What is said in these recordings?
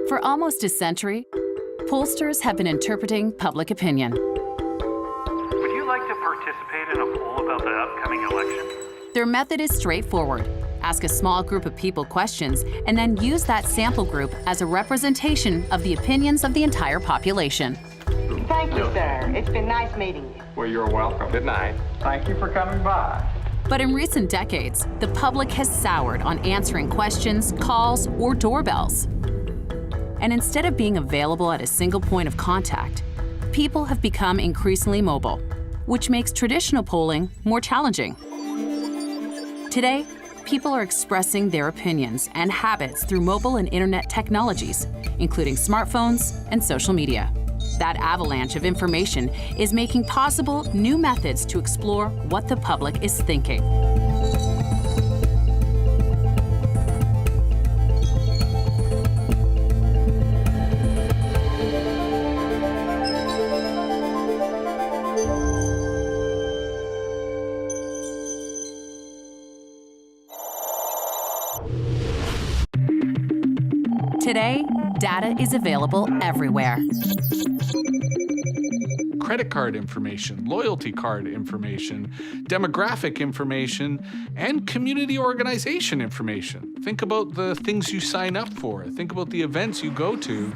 For almost a century, pollsters have been interpreting public opinion. Would you like to participate in a poll about the upcoming election? Their method is straightforward. Ask a small group of people questions and then use that sample group as a representation of the opinions of the entire population. Thank you, sir. It's been nice meeting you. Well, you're welcome. Good night. Thank you for coming by. But in recent decades, the public has soured on answering questions, calls, or doorbells. And instead of being available at a single point of contact, people have become increasingly mobile, which makes traditional polling more challenging. Today, people are expressing their opinions and habits through mobile and internet technologies, including smartphones and social media. That avalanche of information is making possible new methods to explore what the public is thinking. Today, data is available everywhere. Credit card information, loyalty card information, demographic information, and community organization information. Think about the things you sign up for. Think about the events you go to.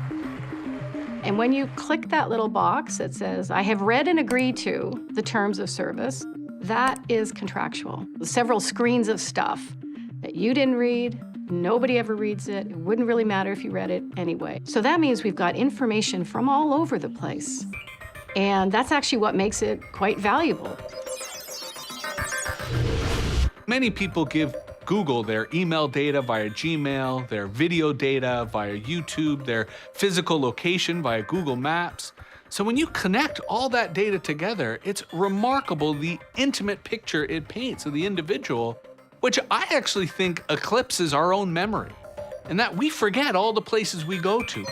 And when you click that little box that says, I have read and agreed to the terms of service, that is contractual. Several screens of stuff that you didn't read, nobody ever reads it, it wouldn't really matter if you read it anyway. So that means we've got information from all over the place. And that's actually what makes it quite valuable. Many people give Google their email data via Gmail, their video data via YouTube, their physical location via Google Maps. So when you connect all that data together, it's remarkable the intimate picture it paints of the individual, which I actually think eclipses our own memory, and that we forget all the places we go to.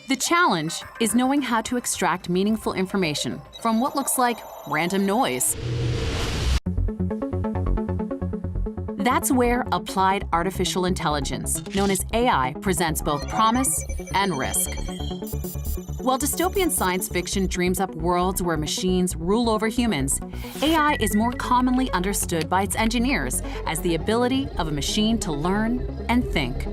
The challenge is knowing how to extract meaningful information from what looks like random noise. That's where applied artificial intelligence, known as AI, presents both promise and risk. While dystopian science fiction dreams up worlds where machines rule over humans, AI is more commonly understood by its engineers as the ability of a machine to learn and think.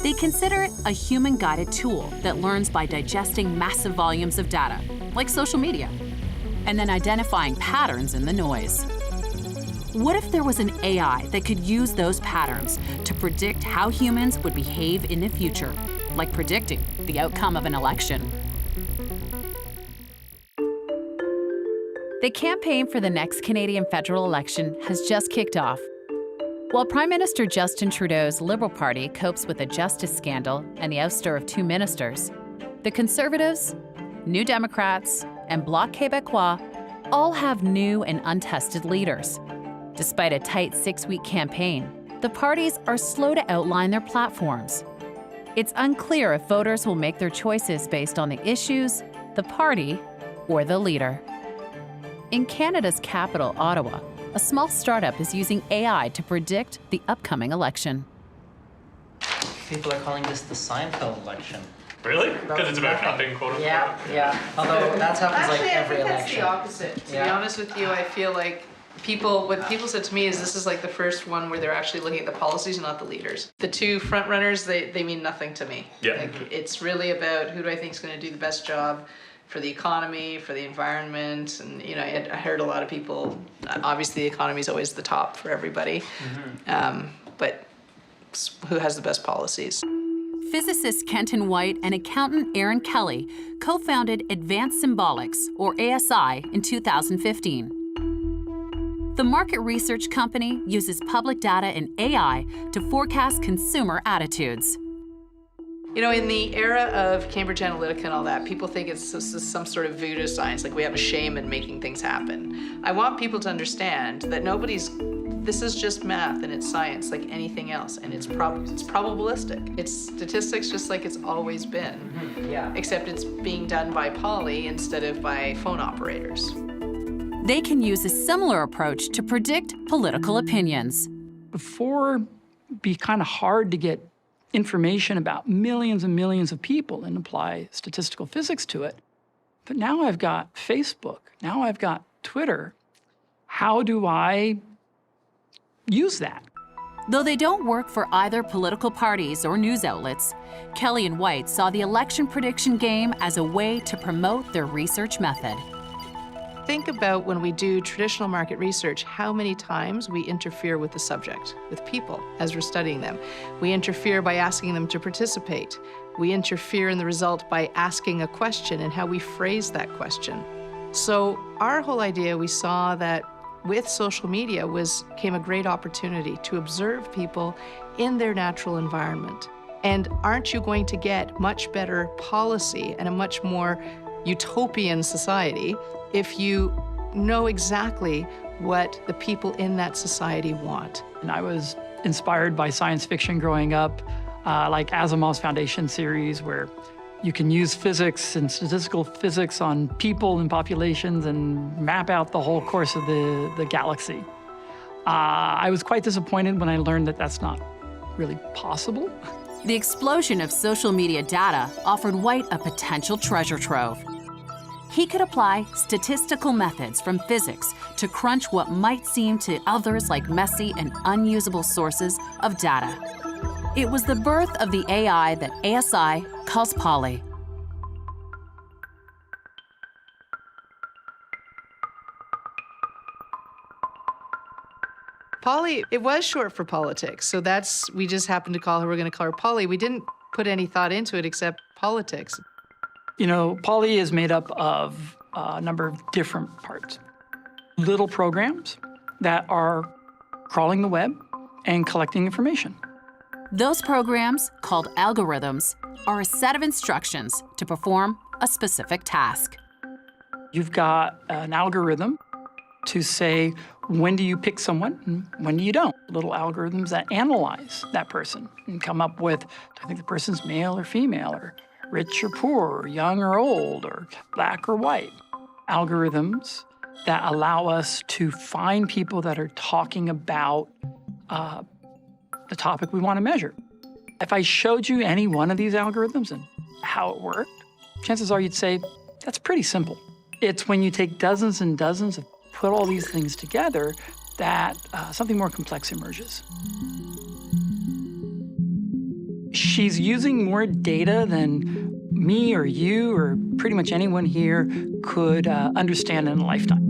They consider it a human-guided tool that learns by digesting massive volumes of data, like social media, and then identifying patterns in the noise. What if there was an AI that could use those patterns to predict how humans would behave in the future, like predicting the outcome of an election? The campaign for the next Canadian federal election has just kicked off. While Prime Minister Justin Trudeau's Liberal Party copes with a justice scandal and the ouster of 2 ministers, the Conservatives, New Democrats, and Bloc Québécois all have new and untested leaders. Despite a tight 6-week campaign, the parties are slow to outline their platforms. It's unclear if voters will make their choices based on the issues, the party, or the leader. In Canada's capital, Ottawa, a small startup is using AI to predict the upcoming election. People are calling this the Seinfeld election. Really? Because it's about nothing, quote unquote. Yeah. Although that's happens like every I think election. that's the opposite. To be honest with you, I feel like what people said to me is this is like the first one where they're actually looking at the policies and not the leaders. The 2 front runners, they mean nothing to me. Yeah. Like, it's really about who do I think is going to do the best job for the economy, for the environment, and I heard a lot of people. Obviously, the economy is always the top for everybody, but who has the best policies? Physicist Kenton White and accountant Aaron Kelly co-founded Advanced Symbolics, or ASI, in 2015. The market research company uses public data and AI to forecast consumer attitudes. In the era of Cambridge Analytica and all that, people think it's some sort of voodoo science, like we have a shaman making things happen. I want people to understand that this is just math and it's science like anything else, and it's probabilistic. It's statistics just like it's always been, except it's being done by Poly instead of by phone operators. They can use a similar approach to predict political opinions. Before be kind of hard to get information about millions and millions of people and apply statistical physics to it. But now I've got Facebook, now I've got Twitter. How do I use that? Though they don't work for either political parties or news outlets, Kelly and White saw the election prediction game as a way to promote their research method. Think about when we do traditional market research, how many times we interfere with the subject, with people, as we're studying them. We interfere by asking them to participate. We interfere in the result by asking a question and how we phrase that question. So our whole idea, we saw that with social media came a great opportunity to observe people in their natural environment. And aren't you going to get much better policy and a much more utopian society if you know exactly what the people in that society want? And I was inspired by science fiction growing up, like Asimov's Foundation series, where you can use physics and statistical physics on people and populations and map out the whole course of the galaxy. I was quite disappointed when I learned that that's not really possible. The explosion of social media data offered White a potential treasure trove. He could apply statistical methods from physics to crunch what might seem to others like messy and unusable sources of data. It was the birth of the AI that ASI calls Polly. Polly, it was short for politics, so we just happened to call her, we're gonna call her Polly. We didn't put any thought into it except politics. You know, Polly is made up of a number of different parts. Little programs that are crawling the web and collecting information. Those programs, called algorithms, are a set of instructions to perform a specific task. You've got an algorithm to say, when do you pick someone and when do you don't? Little algorithms that analyze that person and come up with, do I think the person's male or female, or rich or poor, or young or old, or black or white. Algorithms that allow us to find people that are talking about the topic we want to measure. If I showed you any one of these algorithms and how it worked, chances are you'd say, that's pretty simple. It's when you take dozens and dozens and put all these things together that something more complex emerges. She's using more data than me or you or pretty much anyone here could understand in a lifetime.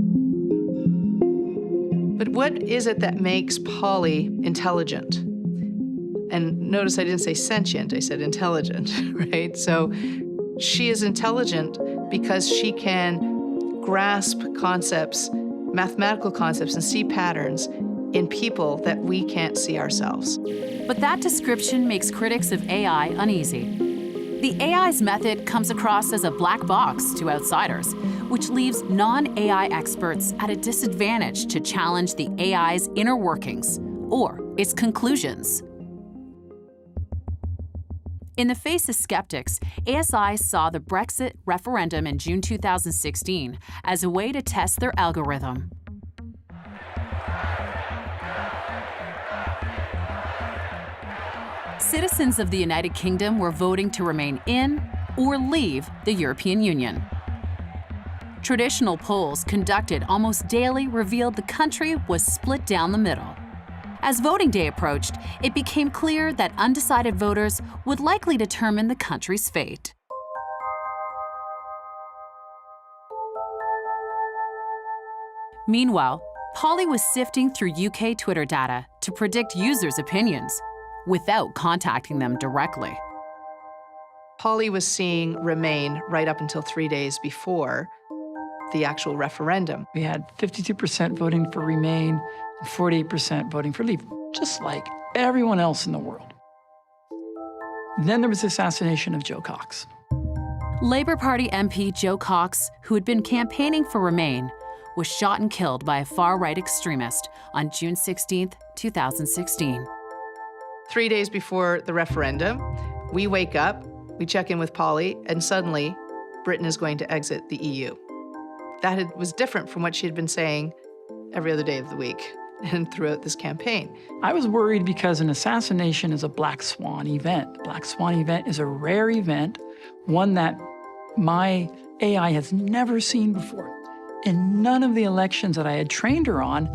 But what is it that makes Polly intelligent? And notice I didn't say sentient, I said intelligent, right? So she is intelligent because she can grasp concepts, mathematical concepts, and see patterns in people that we can't see ourselves. But that description makes critics of AI uneasy. The AI's method comes across as a black box to outsiders, which leaves non-AI experts at a disadvantage to challenge the AI's inner workings or its conclusions. In the face of skeptics, ASI saw the Brexit referendum in June 2016 as a way to test their algorithm. Citizens of the United Kingdom were voting to remain in or leave the European Union. Traditional polls conducted almost daily revealed the country was split down the middle. As voting day approached, it became clear that undecided voters would likely determine the country's fate. Meanwhile, Polly was sifting through UK Twitter data to predict users' opinions without contacting them directly. Polly was seeing Remain right up until 3 days before the actual referendum. We had 52% voting for Remain and 48% voting for Leave, just like everyone else in the world. Then there was the assassination of Jo Cox. Labour Party MP Jo Cox, who had been campaigning for Remain, was shot and killed by a far-right extremist on June 16, 2016. 3 days before the referendum, we wake up, we check in with Polly, and suddenly Britain is going to exit the EU. That was different from what she had been saying every other day of the week. and throughout this campaign. I was worried because an assassination is a black swan event. Black swan event is a rare event, one that my AI has never seen before. In none of the elections that I had trained her on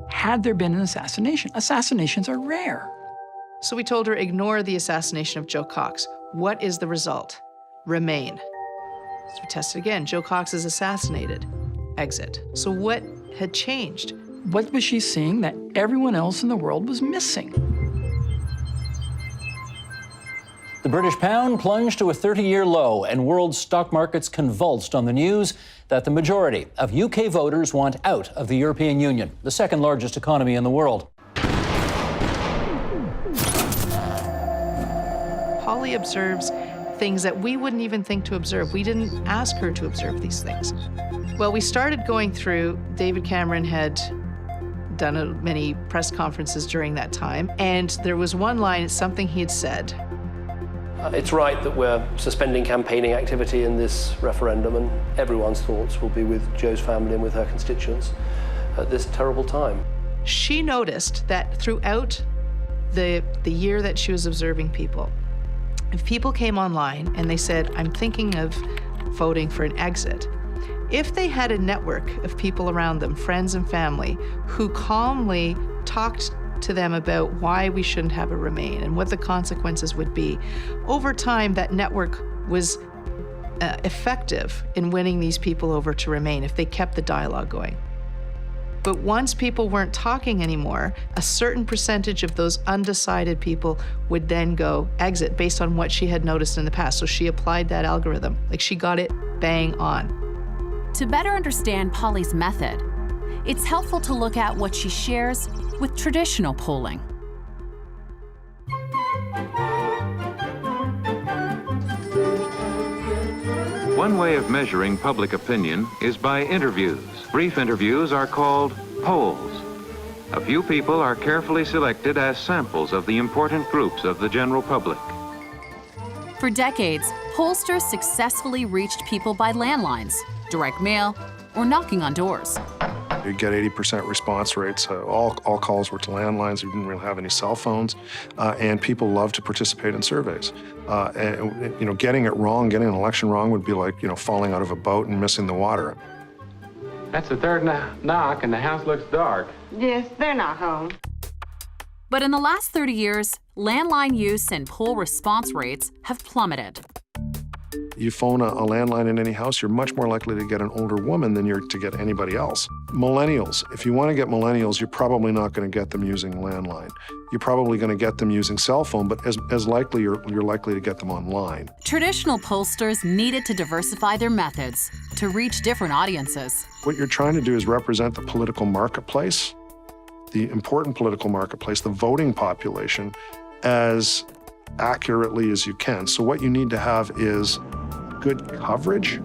had there been an assassination. Assassinations are rare. So we told her, ignore the assassination of Joe Cox. What is the result? Remain. So we tested again. Joe Cox is assassinated. Exit. So what had changed? What was she seeing that everyone else in the world was missing? The British pound plunged to a 30-year low, and world stock markets convulsed on the news that the majority of UK voters want out of the European Union, the second largest economy in the world. Polly observes things that we wouldn't even think to observe. We didn't ask her to observe these things. Well, we started going through, David Cameron had done many press conferences during that time, and there was one line, it's something he had said. It's right that we're suspending campaigning activity in this referendum, and everyone's thoughts will be with Jo's family and with her constituents at this terrible time. She noticed that throughout the year that she was observing people, if people came online and they said, I'm thinking of voting for an exit, if they had a network of people around them, friends and family, who calmly talked to them about why we shouldn't have a Remain and what the consequences would be, over time that network was effective in winning these people over to Remain if they kept the dialogue going. But once people weren't talking anymore, a certain percentage of those undecided people would then go exit based on what she had noticed in the past. So she applied that algorithm, like she got it bang on. To better understand Polly's method, it's helpful to look at what she shares with traditional polling. One way of measuring public opinion is by interviews. Brief interviews are called polls. A few people are carefully selected as samples of the important groups of the general public. For decades, pollsters successfully reached people by landlines, direct mail, or knocking on doors. You get 80% response rates. All calls were to landlines. We didn't really have any cell phones, and people love to participate in surveys. And, getting it wrong, getting an election wrong, would be like falling out of a boat and missing the water. That's the third knock, and the house looks dark. Yes, they're not home. But in the last 30 years, landline use and poll response rates have plummeted. You phone a landline in any house, you're much more likely to get an older woman than you're to get anybody else. Millennials, if you want to get millennials, you're probably not going to get them using landline. You're probably going to get them using cell phone, but as likely, you're likely to get them online. Traditional pollsters needed to diversify their methods to reach different audiences. What you're trying to do is represent the political marketplace, the important political marketplace, the voting population, as accurately as you can. So what you need to have is good coverage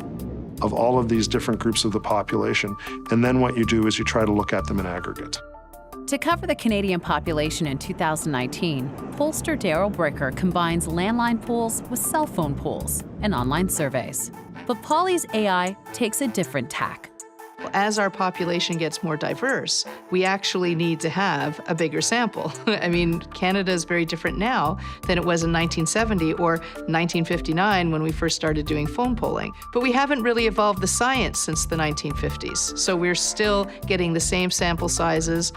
of all of these different groups of the population. And then what you do is you try to look at them in aggregate. To cover the Canadian population in 2019, pollster Daryl Bricker combines landline polls with cell phone polls and online surveys. But Polly's AI takes a different tack. As our population gets more diverse, we actually need to have a bigger sample. I mean, Canada is very different now than it was in 1970 or 1959 when we first started doing phone polling. But we haven't really evolved the science since the 1950s. So we're still getting the same sample sizes.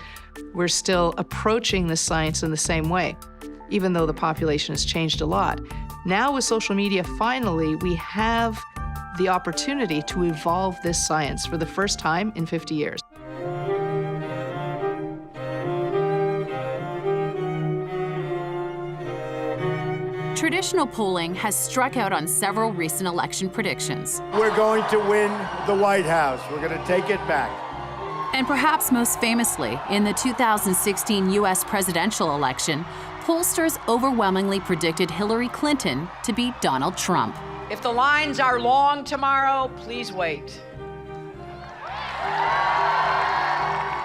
We're still approaching the science in the same way, even though the population has changed a lot. Now with social media, finally, we have the opportunity to evolve this science for the first time in 50 years. Traditional polling has struck out on several recent election predictions. We're going to win the White House. We're going to take it back. And perhaps most famously, in the 2016 U.S. presidential election, pollsters overwhelmingly predicted Hillary Clinton to beat Donald Trump. If the lines are long tomorrow, please wait.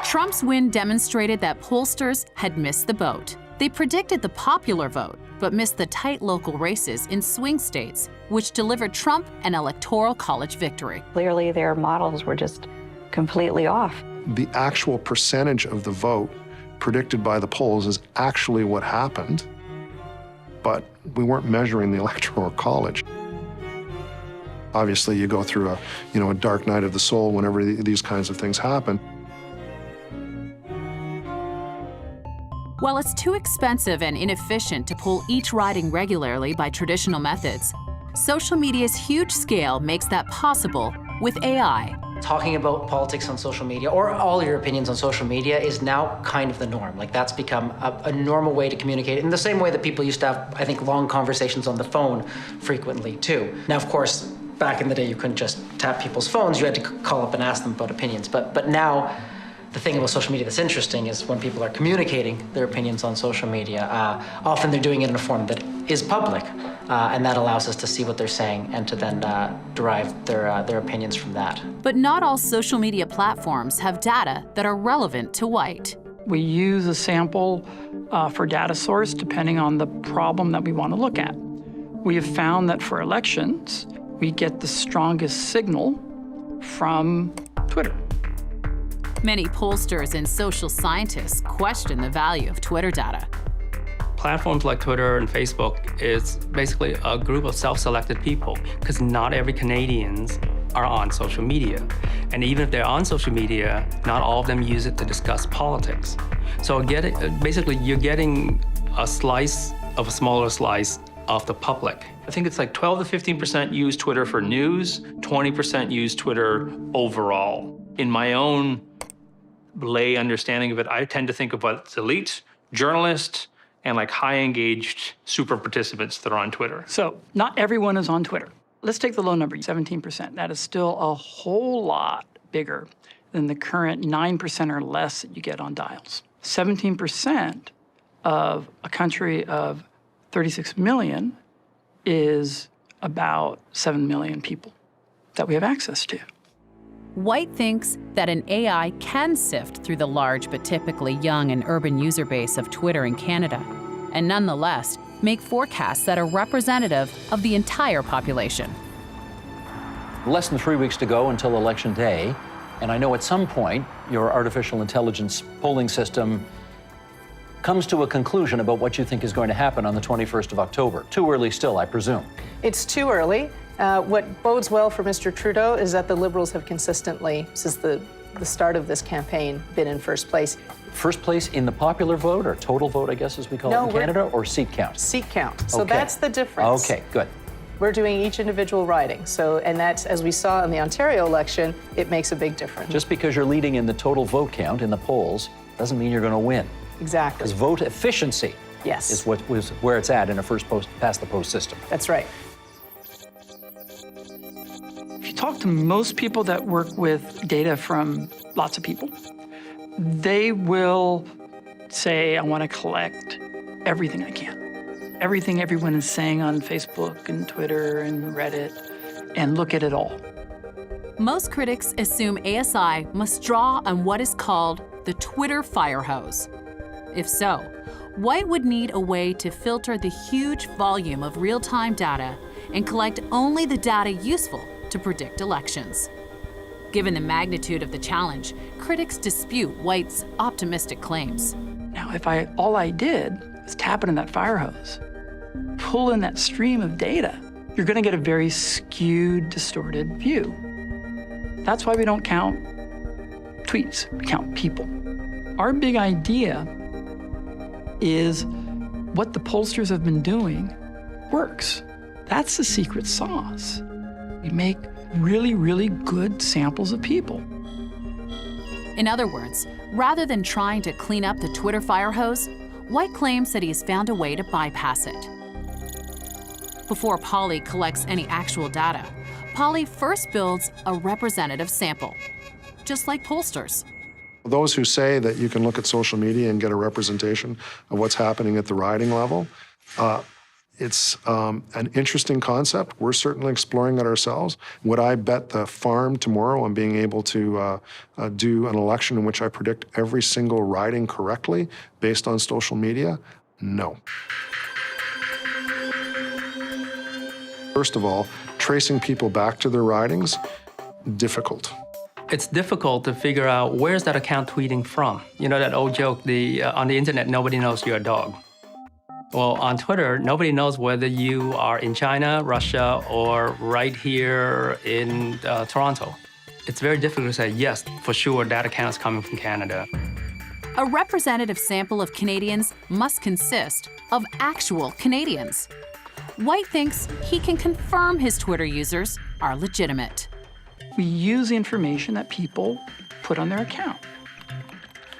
Trump's win demonstrated that pollsters had missed the boat. They predicted the popular vote, but missed the tight local races in swing states, which delivered Trump an electoral college victory. Clearly, their models were just completely off. The actual percentage of the vote predicted by the polls is actually what happened, but we weren't measuring the Electoral College. Obviously, you go through a dark night of the soul whenever these kinds of things happen. While it's too expensive and inefficient to poll each riding regularly by traditional methods, social media's huge scale makes that possible with AI. Talking about politics on social media, or all your opinions on social media, is now kind of the norm. Like, that's become a normal way to communicate, in the same way that people used to have, I think, long conversations on the phone frequently, too. Now, of course, back in the day, you couldn't just tap people's phones. You had to call up and ask them about opinions. But now, the thing about social media that's interesting is when people are communicating their opinions on social media, often they're doing it in a form that is public, and that allows us to see what they're saying and to then derive their opinions from that. But not all social media platforms have data that are relevant to white. We use a sample for data source depending on the problem that we want to look at. We have found that for elections, we get the strongest signal from Twitter. Many pollsters and social scientists question the value of Twitter data. Platforms like Twitter and Facebook is basically a group of self-selected people, because not every Canadians are on social media. And even if they're on social media, not all of them use it to discuss politics. So basically, you're getting a smaller slice of the public. I think it's like 12 to 15% use Twitter for news, 20% use Twitter overall. In my own lay understanding of it, I tend to think of what's elite, journalists, and like high engaged super participants that are on Twitter. So not everyone is on Twitter. Let's take the low number, 17%. That is still a whole lot bigger than the current 9% or less that you get on dials. 17% of a country of 36 million is about 7 million people that we have access to. White thinks that an AI can sift through the large but typically young and urban user base of Twitter in Canada, and nonetheless make forecasts that are representative of the entire population. Less than 3 weeks to go until Election Day, and I know at some point your artificial intelligence polling system comes to a conclusion about what you think is going to happen on the 21st of October. Too early still, I presume. It's too early. What bodes well for Mr. Trudeau is that the Liberals have consistently, since the start of this campaign, been in first place. First place in the popular vote, or total vote, I guess, as we call it in Canada, or seat count? Seat count. So Okay. that's the difference. Okay, good. We're doing each individual riding. So, and that's, as we saw in the Ontario election, it makes a big difference. Just because you're leading in the total vote count in the polls doesn't mean you're going to win. Exactly. Because vote efficiency Yes. is where it's at in a first past the post system. That's right. If you talk to most people that work with data from lots of people, they will say, I want to collect everything I can. Everything everyone is saying on Facebook and Twitter and Reddit, and look at it all. Most critics assume ASI must draw on what is called the Twitter fire hose. If so, White would need a way to filter the huge volume of real-time data and collect only the data useful to predict elections. Given the magnitude of the challenge, critics dispute White's optimistic claims. Now, if all I did was tap into that fire hose, pull in that stream of data, you're going to get a very skewed, distorted view. That's why we don't count tweets, we count people. Our big idea is what the pollsters have been doing works. That's the secret sauce. We make really, really good samples of people. In other words, rather than trying to clean up the Twitter fire hose, White claims that he has found a way to bypass it. Before Polly collects any actual data, Polly first builds a representative sample, just like pollsters. Those who say that you can look at social media and get a representation of what's happening at the riding level, it's an interesting concept. We're certainly exploring it ourselves. Would I bet the farm tomorrow on being able to do an election in which I predict every single riding correctly based on social media? No. First of all, tracing people back to their ridings, difficult. It's difficult to figure out where's that account tweeting from. You know that old joke, on the internet, nobody knows you're a dog. Well, on Twitter, nobody knows whether you are in China, Russia, or right here in Toronto. It's very difficult to say, yes, for sure, that account is coming from Canada. A representative sample of Canadians must consist of actual Canadians. White thinks he can confirm his Twitter users are legitimate. We use the information that people put on their account.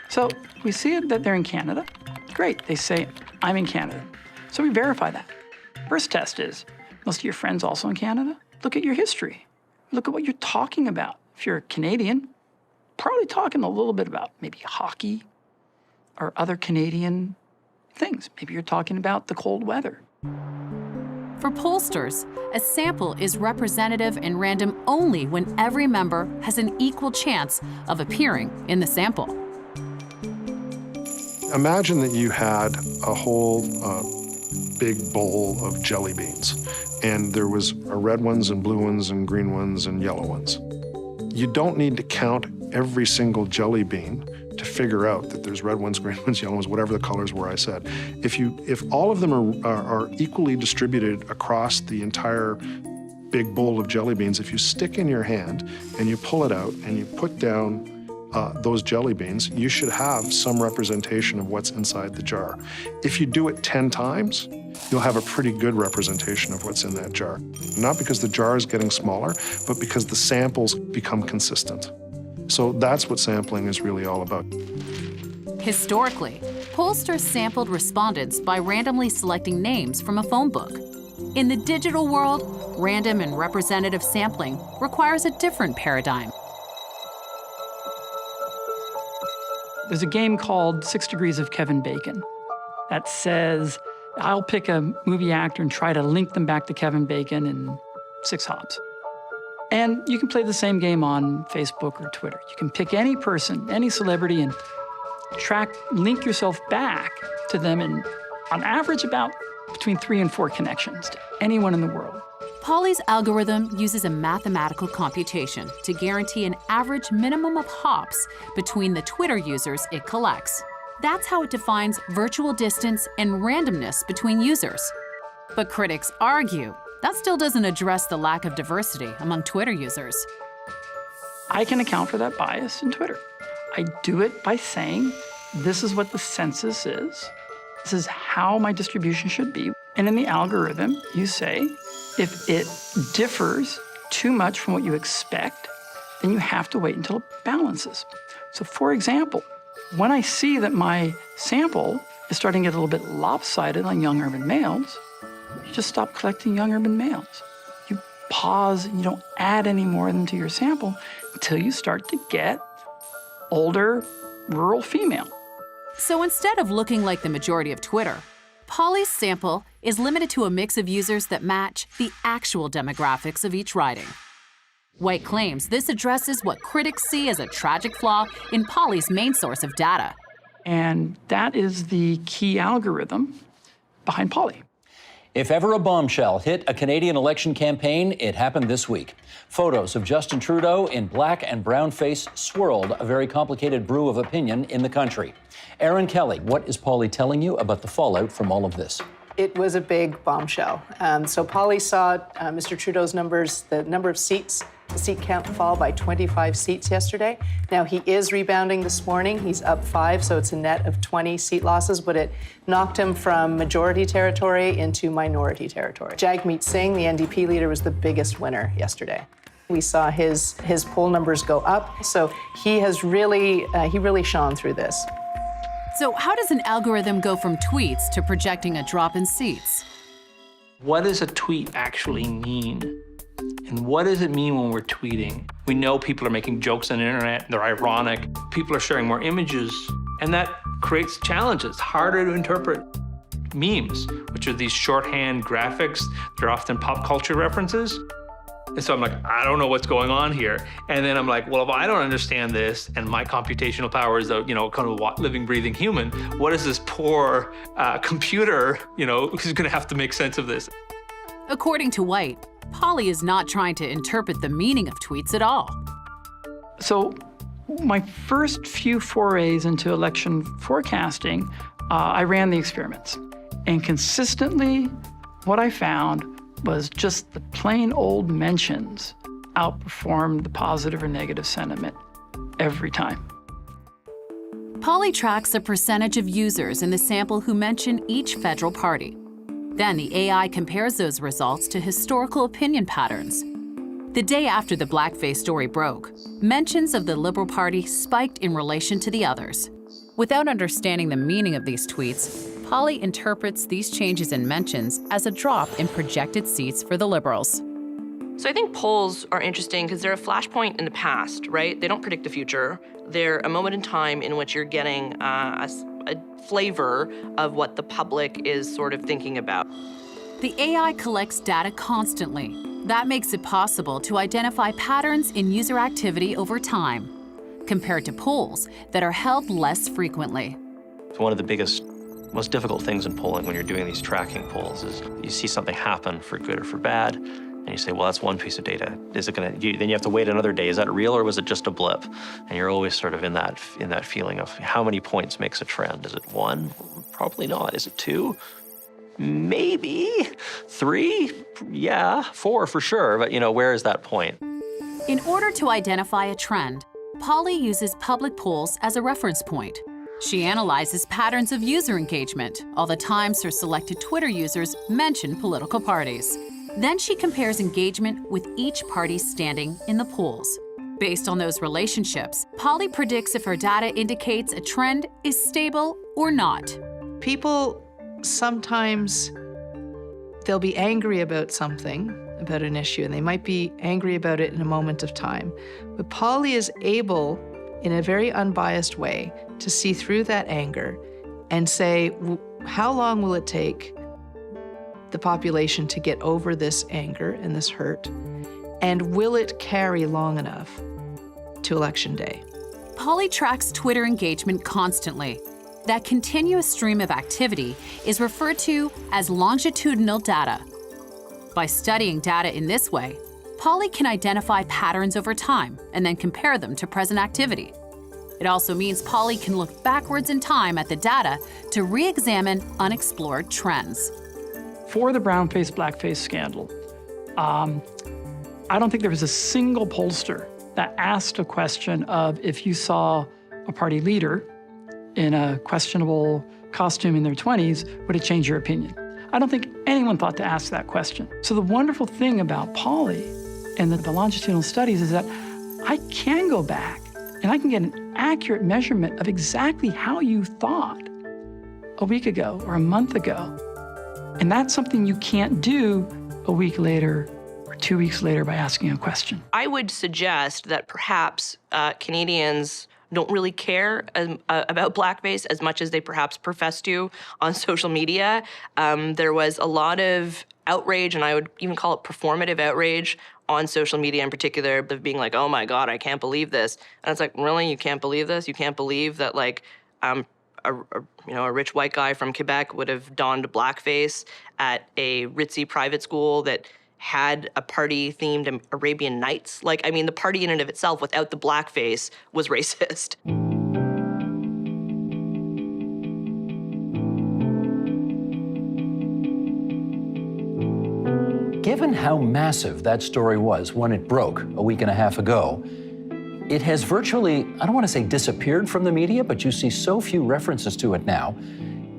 So we see that they're in Canada. Great, they say, I'm in Canada. So we verify that. First test is, most of your friends also in Canada? Look at your history. Look at what you're talking about. If you're a Canadian, probably talking a little bit about maybe hockey or other Canadian things. Maybe you're talking about the cold weather. For pollsters, a sample is representative and random only when every member has an equal chance of appearing in the sample. Imagine that you had a whole big bowl of jelly beans, and there was red ones and blue ones and green ones and yellow ones. You don't need to count every single jelly bean to figure out that there's red ones, green ones, yellow ones, whatever the colors were I said. If all of them are equally distributed across the entire big bowl of jelly beans, if you stick in your hand and you pull it out and you put down those jelly beans, you should have some representation of what's inside the jar. If you do it 10 times, you'll have a pretty good representation of what's in that jar. Not because the jar is getting smaller, but because the samples become consistent. So that's what sampling is really all about. Historically, pollsters sampled respondents by randomly selecting names from a phone book. In the digital world, random and representative sampling requires a different paradigm. There's a game called 6 Degrees of Kevin Bacon that says, I'll pick a movie actor and try to link them back to Kevin Bacon in 6 hops. And you can play the same game on Facebook or Twitter. You can pick any person, any celebrity, and link yourself back to them in, on average, about between 3 and 4 connections to anyone in the world. Polly's algorithm uses a mathematical computation to guarantee an average minimum of hops between the Twitter users it collects. That's how it defines virtual distance and randomness between users. But critics argue that still doesn't address the lack of diversity among Twitter users. I can account for that bias in Twitter. I do it by saying, this is what the census is. This is how my distribution should be. And in the algorithm, you say, if it differs too much from what you expect, then you have to wait until it balances. So for example, when I see that my sample is starting to get a little bit lopsided on young urban males, you just stop collecting young urban males. You pause and you don't add any more of them to your sample until you start to get older, rural female. So instead of looking like the majority of Twitter, Polly's sample is limited to a mix of users that match the actual demographics of each riding. White claims this addresses what critics see as a tragic flaw in Polly's main source of data. And that is the key algorithm behind Polly. If ever a bombshell hit a Canadian election campaign, it happened this week. Photos of Justin Trudeau in black and brown face swirled a very complicated brew of opinion in the country. Erin Kelly, what is Polly telling you about the fallout from all of this? It was a big bombshell. So Polly saw Mr. Trudeau's numbers, the number of seats, the seat count fall by 25 seats yesterday. Now he is rebounding this morning. He's up 5, so it's a net of 20 seat losses, but it knocked him from majority territory into minority territory. Jagmeet Singh, the NDP leader, was the biggest winner yesterday. We saw his poll numbers go up, so he has really shone through this. So how does an algorithm go from tweets to projecting a drop in seats? What does a tweet actually mean? And what does it mean when we're tweeting? We know people are making jokes on the internet, they're ironic, people are sharing more images, and that creates challenges, harder to interpret. Memes, which are these shorthand graphics, they're often pop culture references. And so I'm like, I don't know what's going on here. And then I'm like, well, if I don't understand this and my computational power is a, kind of living, breathing human, what is this poor computer, who's gonna have to make sense of this? According to White, Polly is not trying to interpret the meaning of tweets at all. So my first few forays into election forecasting, I ran the experiments. And consistently, what I found was just the plain old mentions outperformed the positive or negative sentiment every time. Polly tracks the percentage of users in the sample who mention each federal party. Then the AI compares those results to historical opinion patterns. The day after the blackface story broke, mentions of the Liberal Party spiked in relation to the others. Without understanding the meaning of these tweets, Polly interprets these changes in mentions as a drop in projected seats for the Liberals. So I think polls are interesting because they're a flashpoint in the past, right? They don't predict the future. They're a moment in time in which you're getting a flavor of what the public is sort of thinking about. The AI collects data constantly. That makes it possible to identify patterns in user activity over time, compared to polls that are held less frequently. One of the biggest, most difficult things in polling when you're doing these tracking polls is you see something happen for good or for bad, and you say, well, that's one piece of data. Is it gonna, then you have to wait another day. Is that real or was it just a blip? And you're always sort of in that feeling of how many points makes a trend. Is it 1? Probably not. Is it 2? Maybe. 3? Yeah. 4 for sure, but where is that point? In order to identify a trend, Polly uses public polls as a reference point. She analyzes patterns of user engagement, all the times her selected Twitter users mention political parties. Then she compares engagement with each party's standing in the polls. Based on those relationships, Polly predicts if her data indicates a trend is stable or not. People sometimes, they'll be angry about something, about an issue, and they might be angry about it in a moment of time. But Polly is able, in a very unbiased way, to see through that anger and say, how long will it take the population to get over this anger and this hurt? And will it carry long enough to Election Day? Polly tracks Twitter engagement constantly. That continuous stream of activity is referred to as longitudinal data. By studying data in this way, Polly can identify patterns over time and then compare them to present activity. It also means Polly can look backwards in time at the data to re-examine unexplored trends. For the brown-face, blackface scandal, I don't think there was a single pollster that asked a question of if you saw a party leader in a questionable costume in their 20s, would it change your opinion? I don't think anyone thought to ask that question. So the wonderful thing about Polly and the longitudinal studies is that I can go back and I can get an accurate measurement of exactly how you thought a week ago or a month ago. And that's something you can't do a week later or 2 weeks later by asking a question. I would suggest that perhaps Canadians don't really care about blackface as much as they perhaps profess to on social media. There was a lot of outrage, and I would even call it performative outrage on social media in particular, of being like, oh my God, I can't believe this. And it's like, really, you can't believe this? You can't believe that a rich white guy from Quebec would have donned blackface at a ritzy private school that had a party themed Arabian Nights? The party in and of itself without the blackface was racist. Given how massive that story was when it broke a week and a half ago, it has virtually, I don't want to say disappeared from the media, but you see so few references to it now.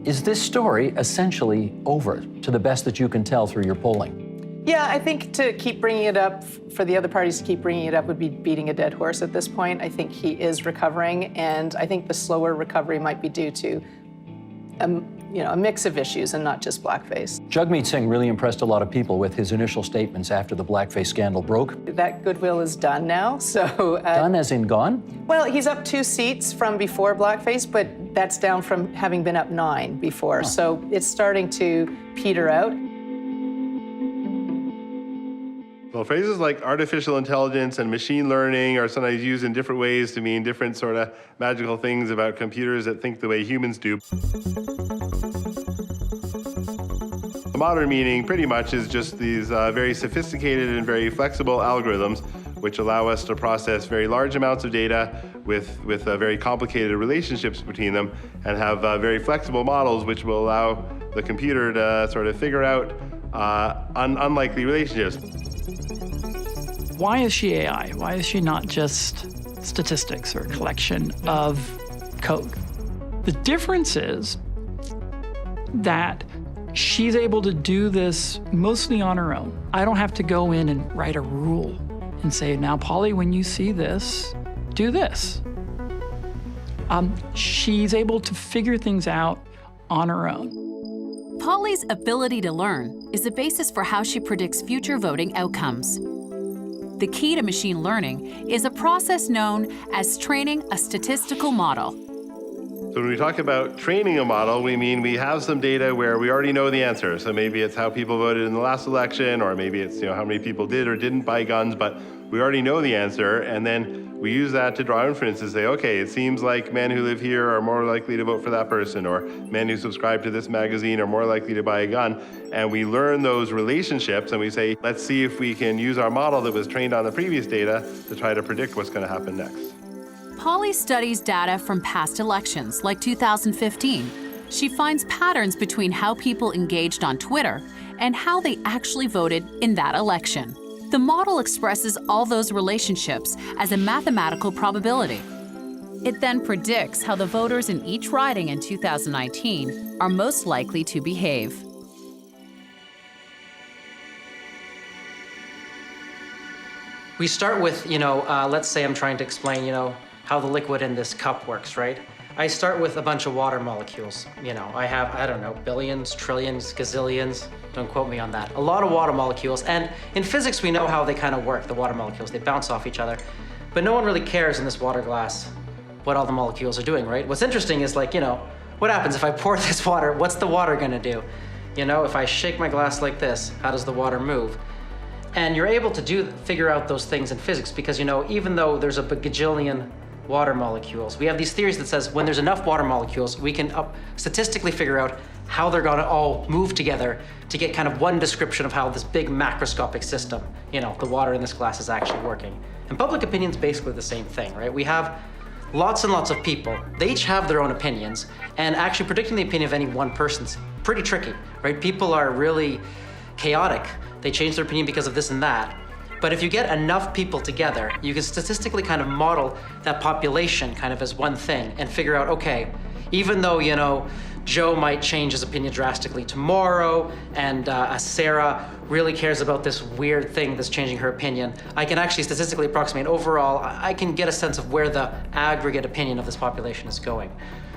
Is this story essentially over, to the best that you can tell through your polling? Yeah, I think to keep bringing it up, for the other parties to keep bringing it up would be beating a dead horse at this point. I think he is recovering, and I think the slower recovery might be due to a mix of issues and not just blackface. Jagmeet Singh really impressed a lot of people with his initial statements after the blackface scandal broke. That goodwill is done now, so... done as in gone? Well, he's up 2 seats from before blackface, but that's down from having been up 9 before, so it's starting to peter out. Well, phrases like artificial intelligence and machine learning are sometimes used in different ways to mean different sort of magical things about computers that think the way humans do. The modern meaning pretty much is just these very sophisticated and very flexible algorithms which allow us to process very large amounts of data with very complicated relationships between them, and have very flexible models which will allow the computer to sort of figure out unlikely relationships. Why is she AI? Why is she not just statistics or a collection of code? The difference is that she's able to do this mostly on her own. I don't have to go in and write a rule and say, now, Polly, when you see this, do this. She's able to figure things out on her own. Polly's ability to learn is the basis for how she predicts future voting outcomes. The key to machine learning is a process known as training a statistical model. So when we talk about training a model, we mean we have some data where we already know the answer. So maybe it's how people voted in the last election, or maybe it's how many people did or didn't buy guns, but we already know the answer, and then we use that to draw inference to say, okay, it seems like men who live here are more likely to vote for that person, or men who subscribe to this magazine are more likely to buy a gun. And we learn those relationships, and we say, let's see if we can use our model that was trained on the previous data to try to predict what's going to happen next. Polly studies data from past elections, like 2015. She finds patterns between how people engaged on Twitter and how they actually voted in that election. The model expresses all those relationships as a mathematical probability. It then predicts how the voters in each riding in 2019 are most likely to behave. We start with, let's say I'm trying to explain, how the liquid in this cup works, right? I start with a bunch of water molecules. I have, I don't know, billions, trillions, gazillions, don't quote me on that. A lot of water molecules, and in physics we know how they kind of work, the water molecules, they bounce off each other. But no one really cares in this water glass what all the molecules are doing, right? What's interesting is what happens if I pour this water, what's the water gonna do? If I shake my glass like this, how does the water move? And you're able to figure out those things in physics because, even though there's a gajillion water molecules, we have these theories that says when there's enough water molecules, we can statistically figure out how they're gonna all move together to get kind of one description of how this big macroscopic system, the water in this glass is actually working. And public opinion's basically the same thing, right? We have lots and lots of people. They each have their own opinions, and actually predicting the opinion of any one person's pretty tricky, right? People are really chaotic. They change their opinion because of this and that. But if you get enough people together, you can statistically kind of model that population kind of as one thing and figure out, okay, even though, Joe might change his opinion drastically tomorrow, and Sarah really cares about this weird thing that's changing her opinion, I can actually statistically approximate overall, I can get a sense of where the aggregate opinion of this population is going.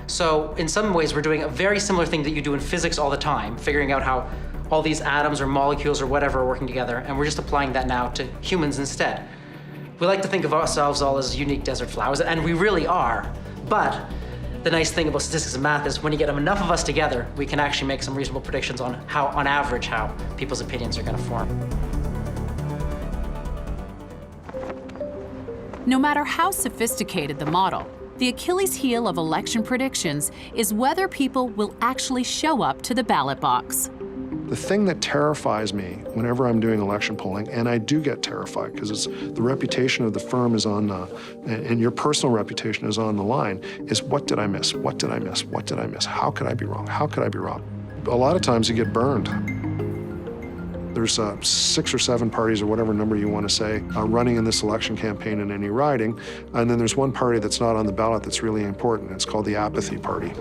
So in some ways, we're doing a very similar thing that you do in physics all the time, figuring out how all these atoms or molecules or whatever are working together, and we're just applying that now to humans instead. We like to think of ourselves all as unique desert flowers, and we really are, but the nice thing about statistics and math is when you get enough of us together, we can actually make some reasonable predictions on how, on average, how people's opinions are going to form. No matter how sophisticated the model, the Achilles heel of election predictions is whether people will actually show up to the ballot box. The thing that terrifies me whenever I'm doing election polling, and I do get terrified because the reputation of the firm is on, and your personal reputation is on the line, is what did I miss? What did I miss? What did I miss? How could I be wrong? How could I be wrong? A lot of times you get burned. There's 6 or 7 parties or whatever number you want to say running in this election campaign in any riding, and then there's one party that's not on the ballot that's really important. It's called the apathy party.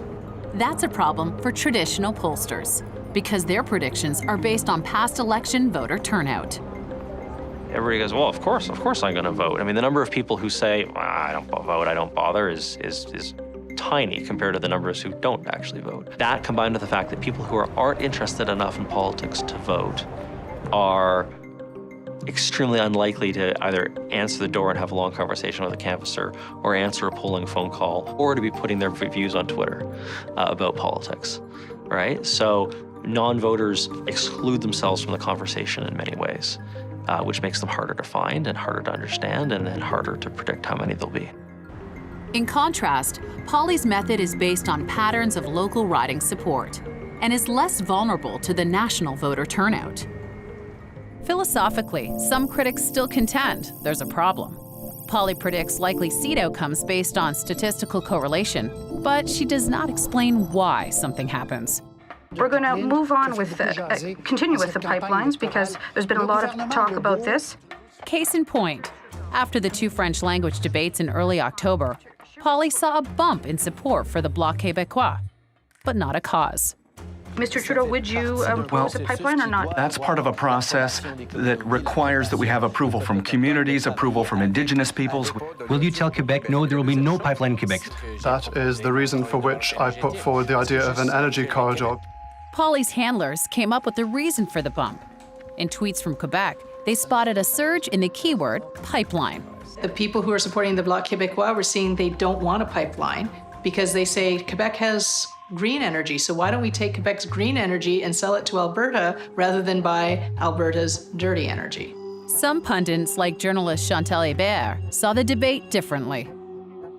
That's a problem for traditional pollsters, because their predictions are based on past election voter turnout. Everybody goes, well, of course I'm going to vote. I mean, the number of people who say, well, I don't vote, I don't bother is tiny compared to the numbers who don't actually vote. That combined with the fact that people who aren't interested enough in politics to vote are extremely unlikely to either answer the door and have a long conversation with a canvasser, or answer a polling phone call, or to be putting their views on Twitter about politics, right? So non-voters exclude themselves from the conversation in many ways, which makes them harder to find and harder to understand, and then harder to predict how many there'll be. In contrast, Polly's method is based on patterns of local riding support and is less vulnerable to the national voter turnout. Philosophically, some critics still contend there's a problem. Polly predicts likely seat outcomes based on statistical correlation, but she does not explain why something happens. We're going to move on with continue with the pipelines because there's been a lot of talk about this. Case in point, after the two French language debates in early October, Polly saw a bump in support for the Bloc Québécois, but not a cause. Mr. Trudeau, would you oppose a pipeline or not? That's part of a process that requires that we have approval from communities, approval from Indigenous peoples. Will you tell Quebec, no, there will be no pipeline in Quebec? That is the reason for which I put forward the idea of an energy corridor. Polly's handlers came up with the reason for the bump. In tweets from Quebec, they spotted a surge in the keyword pipeline. The people who are supporting the Bloc Québécois were saying they don't want a pipeline because they say Quebec has green energy, so why don't we take Quebec's green energy and sell it to Alberta rather than buy Alberta's dirty energy? Some pundits, like journalist Chantal Hébert, saw the debate differently.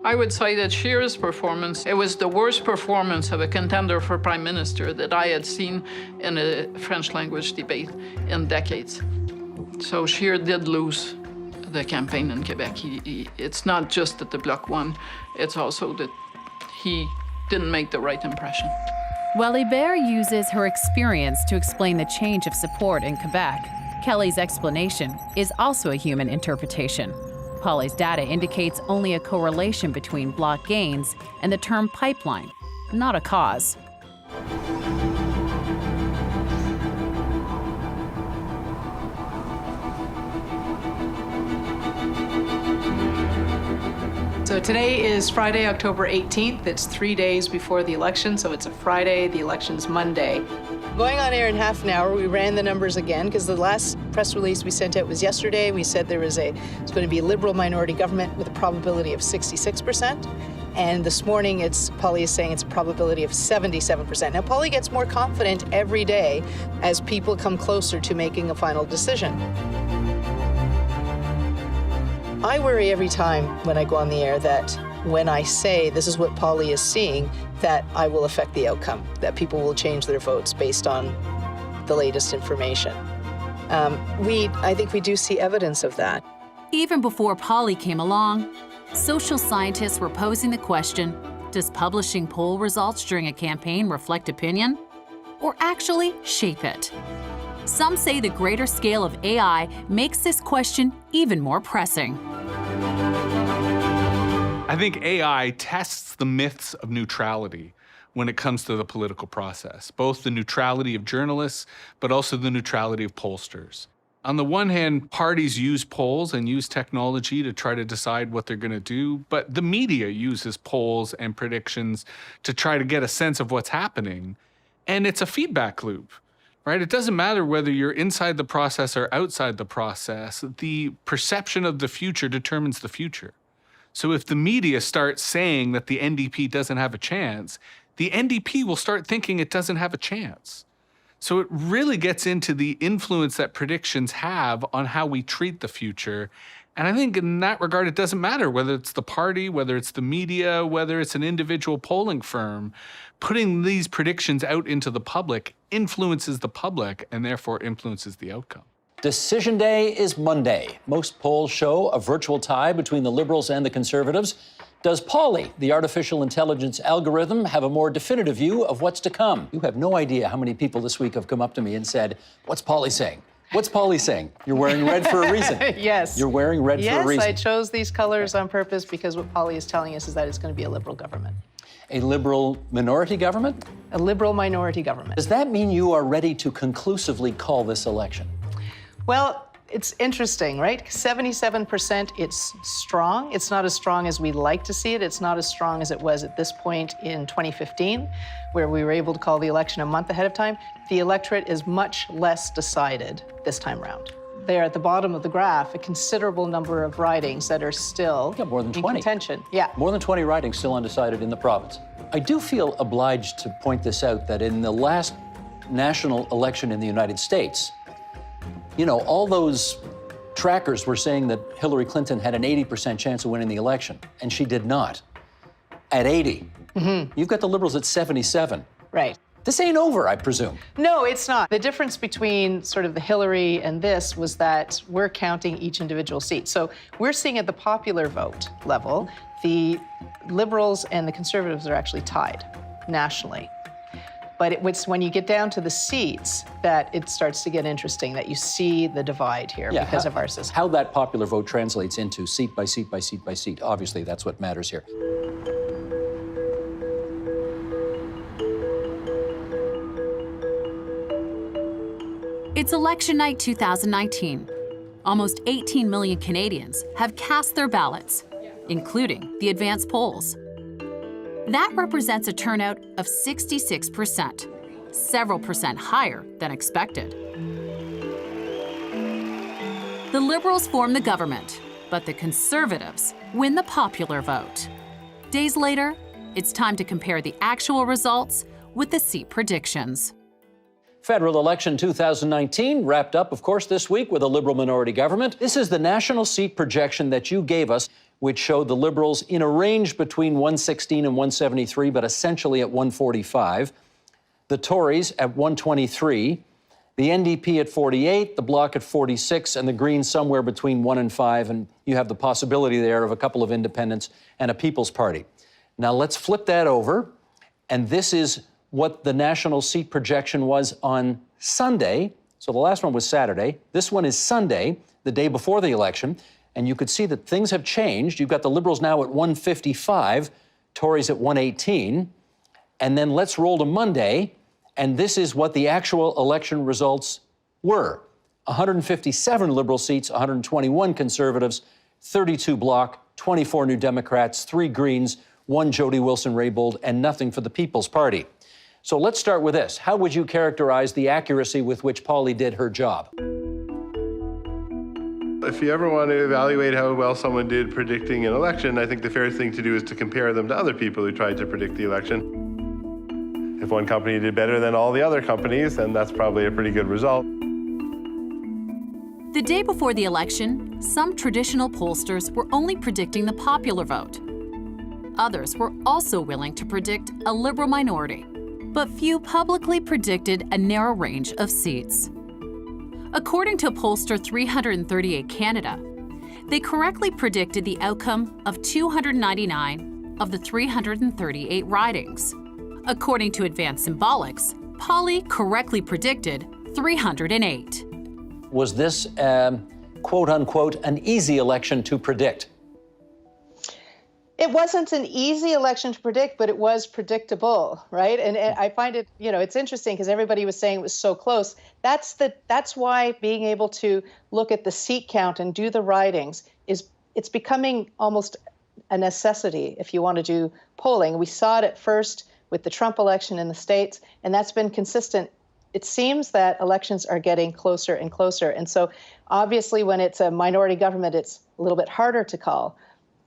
I would say that Scheer's performance, it was the worst performance of a contender for prime minister that I had seen in a French language debate in decades. So Scheer did lose the campaign in Quebec. It's not just that the Bloc won, it's also that he didn't make the right impression. While Hébert uses her experience to explain the change of support in Quebec, Kelly's explanation is also a human interpretation. Polly's data indicates only a correlation between Bloc gains and the term pipeline, not a cause. So today is Friday, October 18th. It's 3 days before the election, so it's a Friday. The election's Monday. Going on air in half an hour, we ran the numbers again because the last press release we sent out was yesterday. We said it's going to be a Liberal minority government with a probability of 66%. And this morning, Polly is saying it's a probability of 77%. Now, Polly gets more confident every day as people come closer to making a final decision. I worry every time when I go on the air that when I say this is what Polly is seeing, that I will affect the outcome, that people will change their votes based on the latest information. I think we do see evidence of that. Even before Polly came along, social scientists were posing the question, does publishing poll results during a campaign reflect opinion, or actually shape it? Some say the greater scale of AI makes this question even more pressing. I think AI tests the myths of neutrality when it comes to the political process, both the neutrality of journalists, but also the neutrality of pollsters. On the one hand, parties use polls and use technology to try to decide what they're going to do, but the media uses polls and predictions to try to get a sense of what's happening. And it's a feedback loop, right? It doesn't matter whether you're inside the process or outside the process. The perception of the future determines the future. So if the media starts saying that the NDP doesn't have a chance, the NDP will start thinking it doesn't have a chance. So it really gets into the influence that predictions have on how we treat the future. And I think in that regard, it doesn't matter whether it's the party, whether it's the media, whether it's an individual polling firm. Putting these predictions out into the public influences the public and therefore influences the outcome. Decision Day is Monday. Most polls show a virtual tie between the Liberals and the Conservatives. Does Polly, the artificial intelligence algorithm, have a more definitive view of what's to come? You have no idea how many people this week have come up to me and said, what's Polly saying? What's Polly saying? You're wearing red for a reason. Yes. You're wearing red for a reason. Yes, I chose these colors on purpose because what Polly is telling us is that it's going to be a Liberal government. A Liberal minority government? A Liberal minority government. Does that mean you are ready to conclusively call this election? Well, it's interesting, right? 77%, it's strong. It's not as strong as we'd like to see it. It's not as strong as it was at this point in 2015, where we were able to call the election a month ahead of time. The electorate is much less decided this time around. There at the bottom of the graph, a considerable number of ridings that are still more than 20. in contention. Yeah. More than 20 ridings still undecided in the province. I do feel obliged to point this out that in the last national election in the United States, you know, all those trackers were saying that Hillary Clinton had an 80% chance of winning the election, and she did not. At 80. Mm-hmm. You've got the Liberals at 77. Right. This ain't over, I presume. No, it's not. The difference between sort of the Hillary and this was that we're counting each individual seat. So we're seeing at the popular vote level, the Liberals and the Conservatives are actually tied nationally. But it's when you get down to the seats that it starts to get interesting, that you see the divide here because of our system. How that popular vote translates into seat by seat by seat by seat. Obviously, that's what matters here. It's election night 2019. Almost 18 million Canadians have cast their ballots, including the advanced polls. That represents a turnout of 66%, several percent higher than expected. The Liberals form the government, but the Conservatives win the popular vote. Days later, it's time to compare the actual results with the seat predictions. Federal election 2019 wrapped up, of course, this week with a Liberal minority government. This is the national seat projection that you gave us, which showed the Liberals in a range between 116 and 173, but essentially at 145. The Tories at 123, the NDP at 48, the Bloc at 46, and the Greens somewhere between 1 and 5, and you have the possibility there of a couple of independents and a People's Party. Now let's flip that over, and this is what the national seat projection was on Sunday. So the last one was Saturday. This one is Sunday, the day before the election. And you could see that things have changed. You've got the Liberals now at 155, Tories at 118. And then let's roll to Monday. And this is what the actual election results were. 157 Liberal seats, 121 Conservatives, 32 Bloc, 24 New Democrats, 3 Greens, 1 Jody Wilson-Raybould, and nothing for the People's Party. So let's start with this. How would you characterize the accuracy with which Polly did her job? If you ever want to evaluate how well someone did predicting an election, I think the fairest thing to do is to compare them to other people who tried to predict the election. If one company did better than all the other companies, then that's probably a pretty good result. The day before the election, some traditional pollsters were only predicting the popular vote. Others were also willing to predict a Liberal minority, but few publicly predicted a narrow range of seats. According to pollster 338 Canada, they correctly predicted the outcome of 299 of the 338 ridings. According to Advanced Symbolics, Polly correctly predicted 308. Was this, quote unquote, an easy election to predict? It wasn't an easy election to predict, but it was predictable, right? And I find it, it's interesting because everybody was saying it was so close. That's why being able to look at the seat count and do the ridings it's becoming almost a necessity if you want to do polling. We saw it at first with the Trump election in the States, and that's been consistent. It seems that elections are getting closer and closer. And so obviously when it's a minority government, it's a little bit harder to call.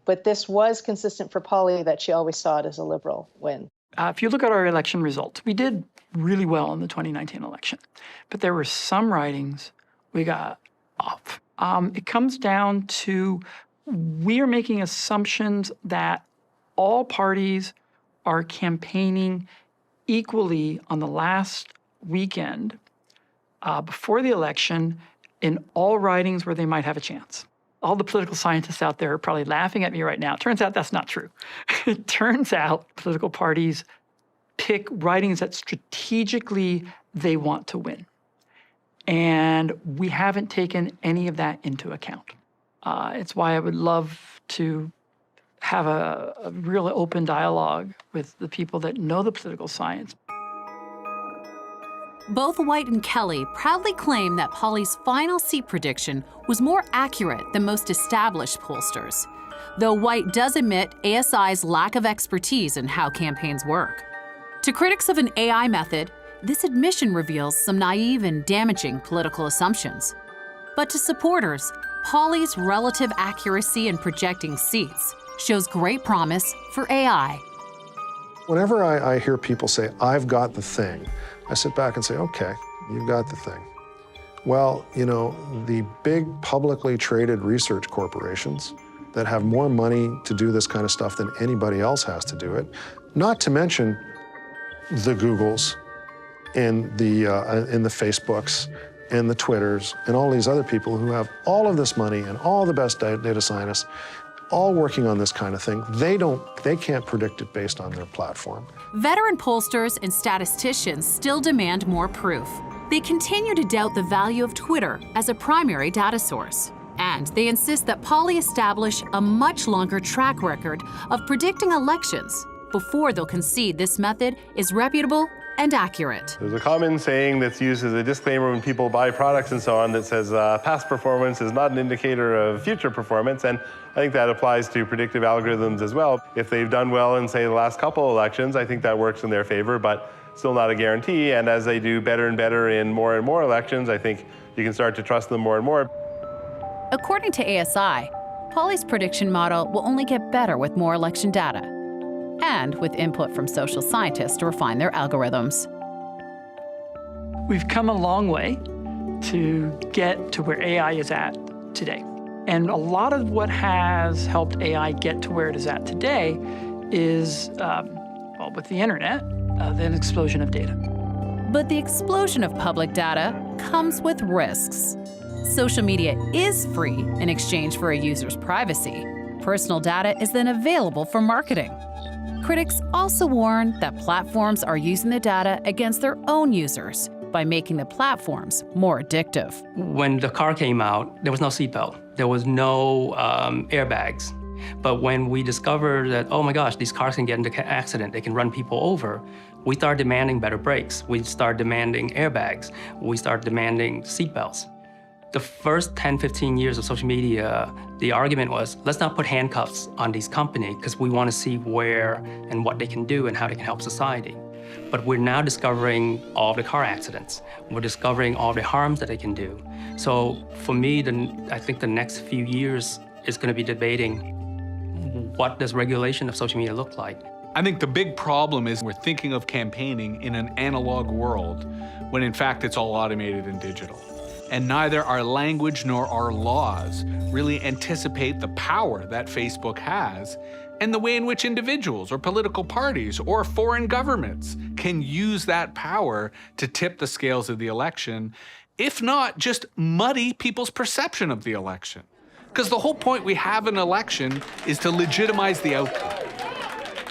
But this was consistent for Polly that she always saw it as a Liberal win. If you look at our election results, we did really well in the 2019 election, but there were some ridings we got off. It comes down to we are making assumptions that all parties are campaigning equally on the last weekend before the election in all ridings where they might have a chance. All the political scientists out there are probably laughing at me right now. It turns out that's not true. It turns out political parties pick ridings that strategically they want to win. And we haven't taken any of that into account. It's why I would love to have a real open dialogue with the people that know the political science. Both White and Kelly proudly claim that Polly's final seat prediction was more accurate than most established pollsters, though White does admit ASI's lack of expertise in how campaigns work. To critics of an AI method, this admission reveals some naive and damaging political assumptions. But to supporters, Polly's relative accuracy in projecting seats shows great promise for AI. Whenever I hear people say, I've got the thing, I sit back and say, okay, you've got the thing. Well, the big publicly traded research corporations that have more money to do this kind of stuff than anybody else has to do it, not to mention the Googles, in the Facebooks, and the Twitters, and all these other people who have all of this money and all the best data scientists, all working on this kind of thing. They can't predict it based on their platform. Veteran pollsters and statisticians still demand more proof. They continue to doubt the value of Twitter as a primary data source. And they insist that Poly establish a much longer track record of predicting elections before they'll concede this method is reputable and accurate. There's a common saying that's used as a disclaimer when people buy products and so on that says past performance is not an indicator of future performance, and I think that applies to predictive algorithms as well. If they've done well in, say, the last couple elections, I think that works in their favor, but still not a guarantee, and as they do better and better in more and more elections, I think you can start to trust them more and more. According to ASI, Poly's prediction model will only get better with more election data and with input from social scientists to refine their algorithms. We've come a long way to get to where AI is at today. And a lot of what has helped AI get to where it is at today is, well, with the internet, the explosion of data. But the explosion of public data comes with risks. Social media is free in exchange for a user's privacy. Personal data is then available for marketing. Critics also warn that platforms are using the data against their own users by making the platforms more addictive. When the car came out, there was no seatbelt. There was no airbags. But when we discovered that, oh my gosh, these cars can get into an accident, they can run people over, we started demanding better brakes. We started demanding airbags. We started demanding seatbelts. The first 10, 15 years of social media, the argument was, let's not put handcuffs on these companies because we want to see where and what they can do and how they can help society. But we're now discovering all the car accidents. We're discovering all the harms that they can do. So for me, I think the next few years is going to be debating what does regulation of social media look like. I think the big problem is we're thinking of campaigning in an analog world when in fact it's all automated and digital. And neither our language nor our laws really anticipate the power that Facebook has and the way in which individuals or political parties or foreign governments can use that power to tip the scales of the election, if not just muddy people's perception of the election. Because the whole point we have an election is to legitimize the outcome.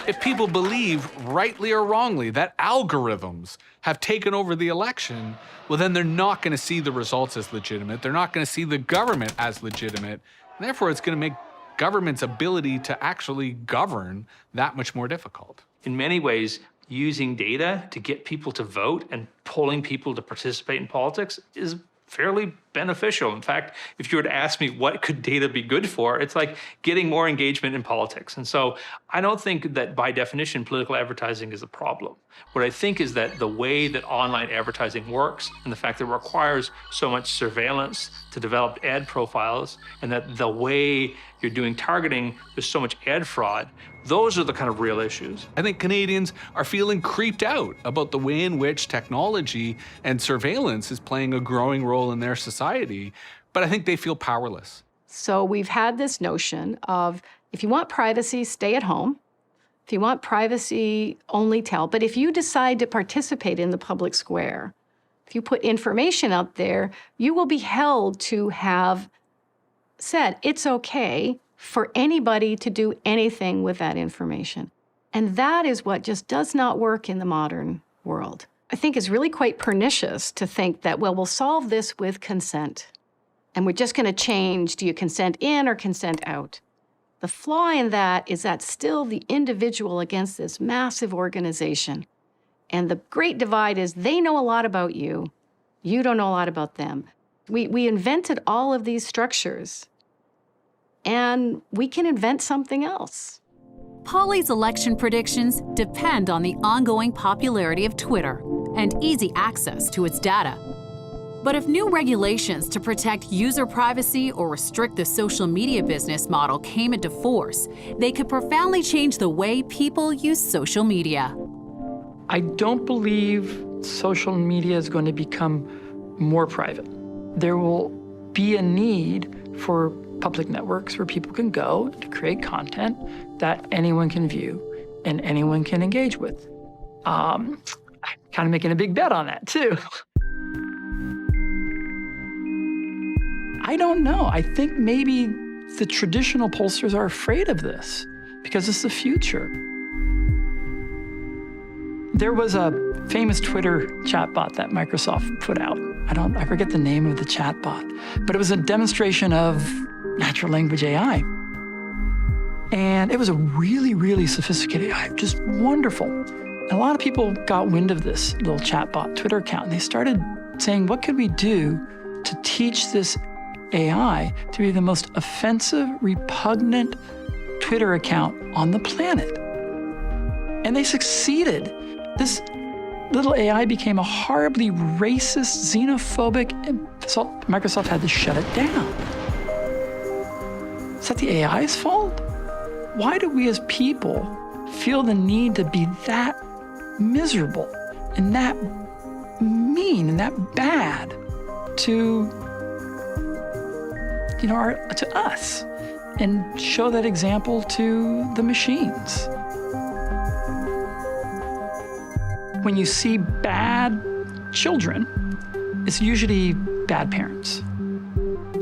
If people believe, rightly or wrongly, that algorithms have taken over the election, well, then they're not going to see the results as legitimate. They're not going to see the government as legitimate. And therefore, it's going to make government's ability to actually govern that much more difficult. In many ways, using data to get people to vote and pulling people to participate in politics is fairly beneficial. In fact, if you were to ask me what could data be good for, it's like getting more engagement in politics. And so I don't think that by definition political advertising is a problem. What I think is that the way that online advertising works and the fact that it requires so much surveillance to develop ad profiles and that the way you're doing targeting, there's so much ad fraud, those are the kind of real issues. I think Canadians are feeling creeped out about the way in which technology and surveillance is playing a growing role in their society, but I think they feel powerless. So we've had this notion of if you want privacy, stay at home. If you want privacy, only tell. But if you decide to participate in the public square, if you put information out there, you will be held to have said it's okay for anybody to do anything with that information. And that is what just does not work in the modern world. I think it's really quite pernicious to think that, well, we'll solve this with consent. And we're just going to change, do you consent in or consent out? The flaw in that is that still the individual against this massive organization. And the great divide is they know a lot about you. You don't know a lot about them. We invented all of these structures, and we can invent something else. Poly's election predictions depend on the ongoing popularity of Twitter and easy access to its data. But if new regulations to protect user privacy or restrict the social media business model came into force, they could profoundly change the way people use social media. I don't believe social media is going to become more private. There will be a need for public networks where people can go to create content that anyone can view and anyone can engage with. I kind of making a big bet on that too. I don't know. I think maybe the traditional pollsters are afraid of this because it's the future. There was a famous Twitter chatbot that Microsoft put out. I forget the name of the chatbot, but it was a demonstration of natural language AI. And it was a really, really sophisticated AI, just wonderful. And a lot of people got wind of this little chatbot Twitter account, and they started saying, what could we do to teach this AI to be the most offensive, repugnant Twitter account on the planet? And they succeeded. This little AI became a horribly racist, xenophobic, and so Microsoft had to shut it down. Is that the AI's fault? Why do we as people feel the need to be that miserable and that mean and that bad to, to us, and show that example to the machines? When you see bad children, it's usually bad parents.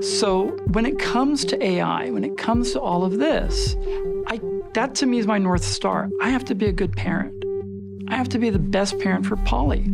So when it comes to AI, when it comes to all of this, that to me is my North Star. I have to be a good parent. I have to be the best parent for Polly.